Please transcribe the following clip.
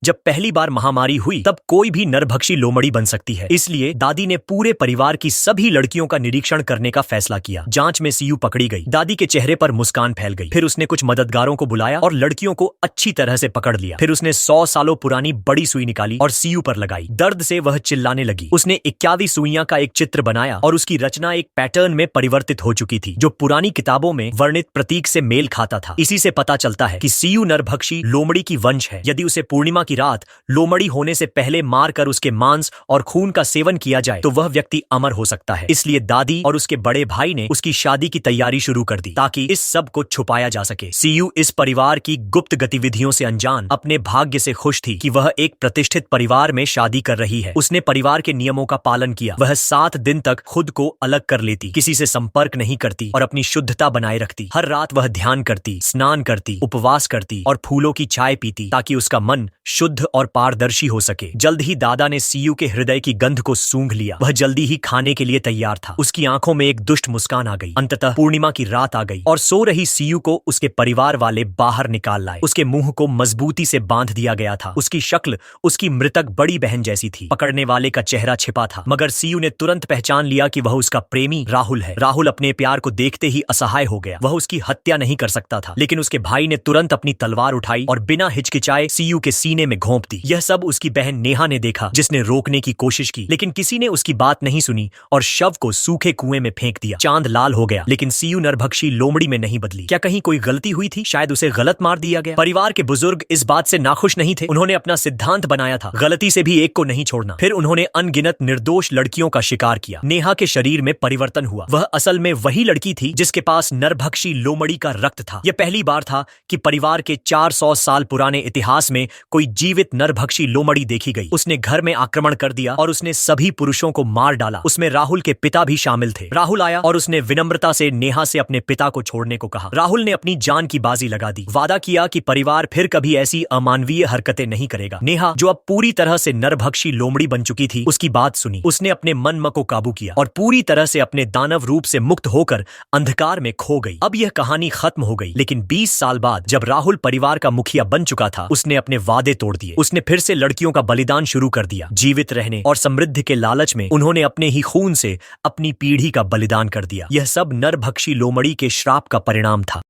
जब पहली बार महामारी हुई तब कोई भी नरभक्षी लोमड़ी बन सकती है, इसलिए दादी ने पूरे परिवार की सभी लड़कियों का निरीक्षण करने का फैसला किया। जांच में सीयू पकड़ी गई। दादी के चेहरे पर मुस्कान फैल गई। फिर उसने कुछ मददगारों को बुलाया और लड़कियों को अच्छी तरह से पकड़ लिया। फिर उसने 100 सालों पुरानी बड़ी सुई निकाली और सीयू पर लगाई। दर्द से वह चिल्लाने लगी। उसने 21 सुइयां का एक चित्र बनाया और उसकी रचना एक पैटर्न में परिवर्तित हो चुकी थी, जो पुरानी किताबों में वर्णित प्रतीक से मेल खाता था। इसी से पता चलता है कि सीयू नरभक्षी लोमड़ी की वंश है। यदि उसे पूर्णिमा की रात लोमड़ी होने से पहले मारकर उसके मांस और खून का सेवन किया जाए तो वह व्यक्ति अमर हो सकता है। इसलिए दादी और उसके बड़े भाई ने उसकी शादी की तैयारी शुरू कर दी ताकि इस सब को छुपाया जा सके। सीयू इस परिवार की गुप्त गतिविधियों से अनजान अपने भाग्य से खुश थी कि वह एक प्रतिष्ठित परिवार में शादी कर रही है। उसने परिवार के नियमों का पालन किया। वह 7 दिन तक खुद को अलग कर लेती, किसी से संपर्क नहीं करती और अपनी शुद्धता बनाए रखती। हर रात वह ध्यान करती, स्नान करती, उपवास करती और फूलों की चाय पीती ताकि उसका मन शुद्ध और पारदर्शी हो सके। जल्द ही दादा ने सीयू के हृदय की गंध को सूंघ लिया। वह जल्दी ही खाने के लिए तैयार था। उसकी आंखों में एक दुष्ट मुस्कान आ गई। अंततः पूर्णिमा की रात आ गई और सो रही सीयू को उसके परिवार वाले बाहर निकाल लाए। उसके मुंह को मजबूती से बांध दिया गया था। उसकी शक्ल उसकी मृतक बड़ी बहन जैसी थी। पकड़ने वाले का चेहरा छिपा था, मगर सीयू ने तुरंत पहचान लिया कि वह उसका प्रेमी राहुल है। राहुल अपने प्यार को देखते ही असहाय हो गया। वह उसकी हत्या नहीं कर सकता था, लेकिन उसके भाई ने तुरंत अपनी तलवार उठाई और बिना हिचकिचाए सीयू के सीने में घोंप दी। यह सब उसकी बहन नेहा ने देखा, जिसने रोकने की कोशिश की, लेकिन किसी ने उसकी बात नहीं सुनी और शव को सूखे कुएं में फेंक दिया। चांद लाल हो गया, लेकिन सीयू नरभक्षी लोमड़ी में नहीं बदली। क्या कहीं कोई गलती हुई थी? शायद उसे गलत मार दिया गया। परिवार के बुजुर्ग इस बात से नाखुश नहीं थे। उन्होंने अपना सिद्धांत बनाया था, गलती से भी एक को नहीं छोड़ना। फिर उन्होंने अनगिनत निर्दोष लड़कियों का शिकार किया। नेहा के शरीर में परिवर्तन हुआ। वह असल में वही लड़की थी जिसके पास नरभक्षी लोमड़ी का रक्त था। यह पहली बार था कि परिवार के 400 साल पुराने इतिहास में कोई जीवित नरभक्षी लोमड़ी देखी गई। उसने घर में आक्रमण कर दिया और उसने सभी पुरुषों को मार डाला। उसमें राहुल के पिता भी शामिल थे। राहुल आया और उसने विनम्रता से नेहा से अपने पिता को छोड़ने को कहा। राहुल ने अपनी जान की बाजी लगा दी। वादा किया कि परिवार फिर कभी ऐसी अमानवीय हरकतें नहीं करेगा। नेहा, जो अब पूरी तरह से नरभक्षी लोमड़ी बन चुकी थी, उसकी बात सुनी। उसने अपने मन को काबू किया और पूरी तरह से अपने दानव रूप से मुक्त होकर अंधकार में खो गई। अब यह कहानी खत्म हो गई, लेकिन 20 साल बाद जब राहुल परिवार का मुखिया बन चुका था, उसने अपने वादे तोड़ दिए। उसने फिर से लड़कियों का बलिदान शुरू कर दिया। जीवित रहने और समृद्धि के लालच में उन्होंने अपने ही खून से अपनी पीढ़ी का बलिदान कर दिया। यह सब नरभक्षी लोमड़ी के श्राप का परिणाम था।